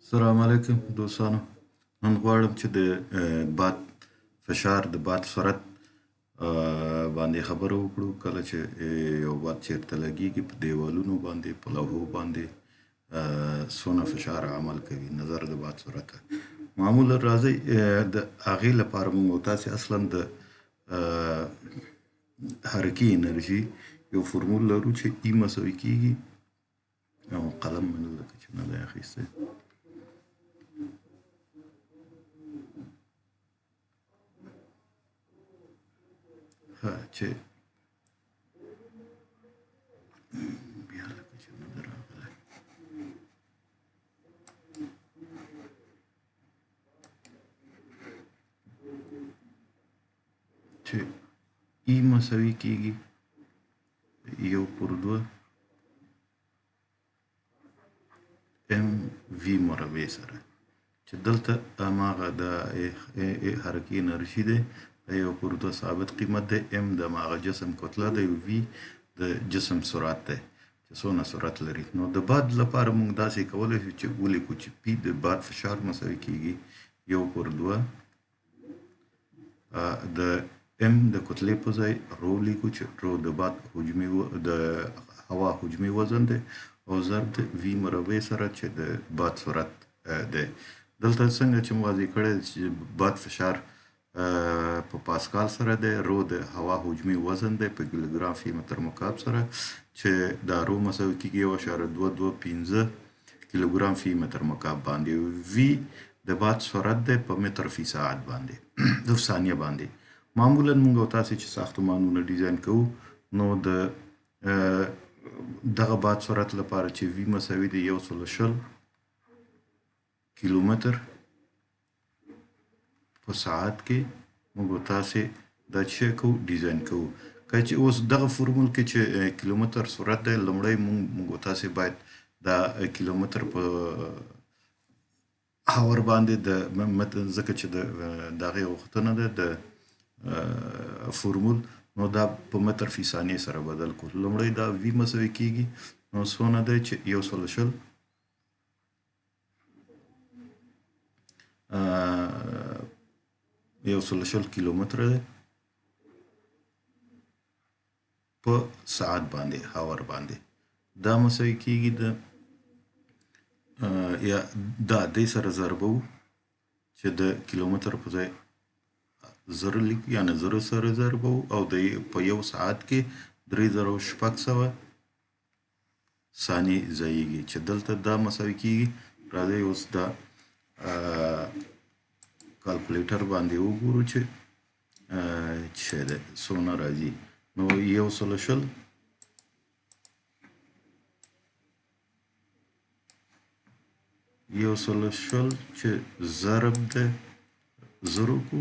السلام علیکم دوستانو. نن غواړم چې د باد فشار د باد سرعت باندې خبره وکړو. کله چې یو باد چیرته لګیږي په دیوالونو باندې په لوحو باندې څونه فشار عمل کوي. نظر د باد سرعت معمولا راځي د هغې لپاره موږ تاسې اصلا د حرکي انرژي یو فرمول لرو چې ای مساوي کیږي او قلم مې نه لکه چې نه دی اخیستی چې بیا لکه چې نه دی راغلی چې ای مساوي کیږي یو پر دوه ام وی مربع سره چې دلته هماغه د حرکي انرژي دی یو پر دوه ثابت قیمت دی. ام د هماغه جسم کتله دی. وی د جسم سرعت دی چې څونه سرعت لري. نو د باد لپاره موږ داسې کولی شو چې ولیکو چې پی د باد فشار مساوي کیږي یو پر دوه د ام د کتلې په ځای رو لیکو چې رو د باد حجمي د هوا حجمي وزن دی او ضرب د وی مربع سره چې د باد سرعت دی. دلته څنګه چې موازی کړی چې باد فشار په پاسکال سره دی. رو د هوا حجمي وزن دی په کیلوګرام فی متر مکعب سره چې دا رو مساوي کیږي 1.225 کیلوګرام فی متر مکعب باندې. وی د باد سرعت دی په متر فی ساعت باندې د ثانیه باندې. معمولا موږ تاسې چې ساختمانونه ډیزاین کوو نو د دغه باد سرعت لپاره چې وی مساوي دی 120 کیلومتر په ساعت کې موږ تاسې دا چې کوو ډیزاین کوو. که چې اوس دغه فرمول کې چې کیلومتر سرعت دی لومړی موږ تاسې باید دا کیلومتر په هاور باندې د ځکه چې د دغې غوښتنه ده د فرمول نو دا په متر فی ثانیه سره بدل کړو. لومړی دا وی مساوي کیږي نو څونه دی چې 120 کیلومتر دی په ساعت باندې هاور باندې. دا مساوي کیږي د یا دا دې سره ضربو چې د کیلومتر په ځای زره لیکو یعنی زره سره ضربو او د په یو ساعت کې 3600 ثانیې ځایږي چې دلته دا مساوي کیږي. راځئ اوس دا کالکولیټر باندې وګورو چې څونه راځي. نو 120 چې ضرب د زرو کو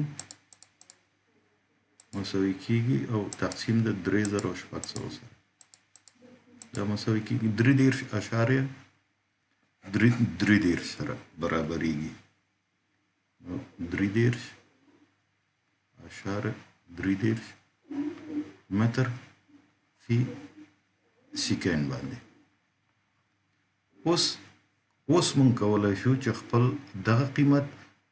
مساوي کیږي او تقسیم د 3600 سره دا مساوي کیږي 33.33 سره برابرېږي. 33.33 متر فی سیکنډ باندې. اوس مونږ کولی شو چې خپل دغه قیمت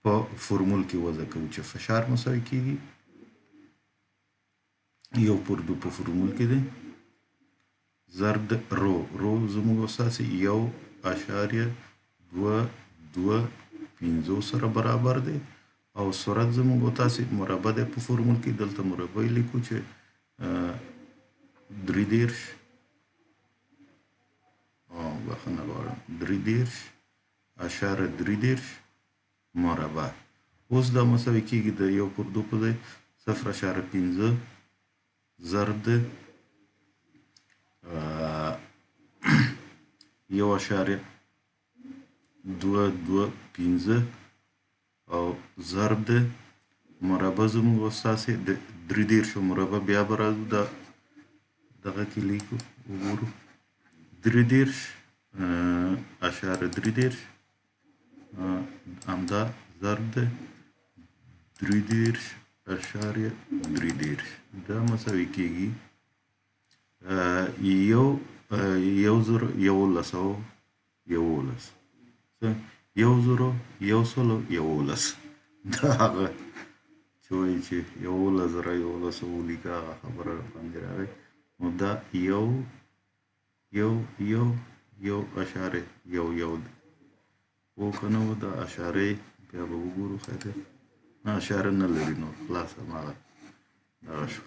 په فرمول کې وضع کوو چې فشار مساوي کیږي یو پر دو په فرمول کې دی ضرب د رو زموږ اساسي 1.225 سره برابر دی او سرعت زموږ تاسې مربع دی په فرمول کې. دلته مربع لیکو چې 33.33 مربع. اوس دا مساوي کیږي د یو پر دو په ځای 0.5 ضرب د 1.225 او ضرب د مربع زموږ ستاسې د 33 مربع بیا به راځو دغه کې لیکو وګورو 33.33 همدا ضرب د 33.33 دا مساوي کیږي 1111 یولس دا هغه چې وایي چې 11,011 ولیکه هغه خبره باندې راغی نو دا یو اشاره یو دی او که نه و دا اشارې بیا به وګورو خیر دی نه اشاره نه لري نو خلاص هماغه دغه شو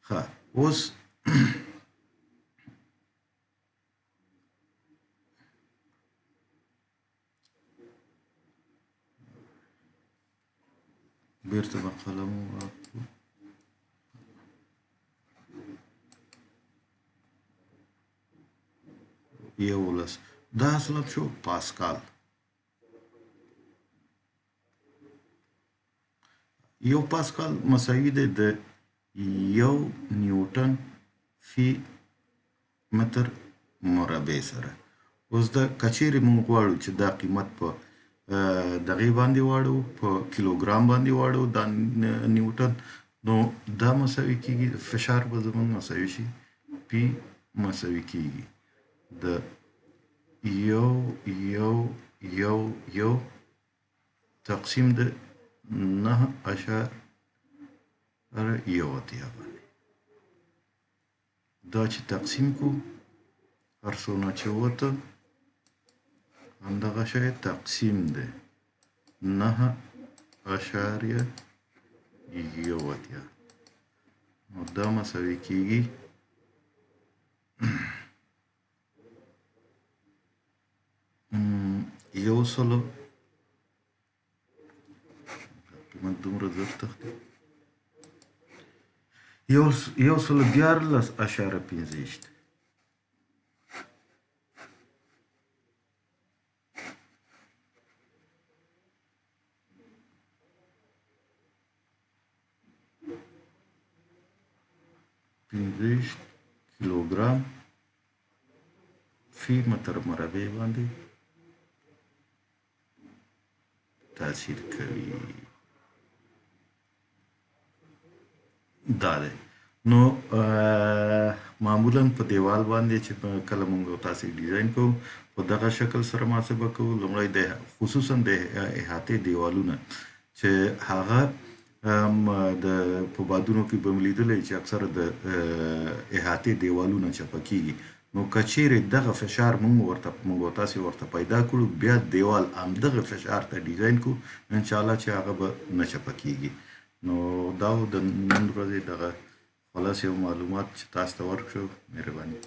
ښه اوس بیرته به قلم واخلو یولس دا اصلا شو پاسکال یو پاسکال مساوي دی د 1 نیوټن فی متر مربع سره اوس د کچېرې موږ غواړو چې دا قیمت په دغې باندې واړو په کیلوګرام باندې واړو دا نیوټن نو دا مساوي کیږي فشار به زموږ مساوي شي پی مساوي کیږي د یو تقسیم د 9.1 باندې دا چې تقسیم کو هر څونه چې وته همدغه شی تقسیم دی 9.1 نو دا مساوي کیږي یو سلو قیمت دومره زر تختی 114.15 کیلوګرام فی متر مربع باندې تاثیر کوي دا دی نو معمولا په دیوال باندې چې کله موږ تاسې ډیزاین کوو په دغه شکل سره محاسبه کوو لومړی د خصوصا د احاطې دیوالونه چې هغه د په بادونو کې به مو لیدلی چې اکثره د احاطې دیوالونه چپه کیږي نو که چیرې دغه فشار موږ تاسې ورته پیدا کړو بیا دیوال همدغه فشار ته ډیزاین کړو انشاءالله چې هغه به نه چپه کیږي نو دا د نن ورځې دغه خلاص یو معلومات چې تاسو ته ورکړو مهرباني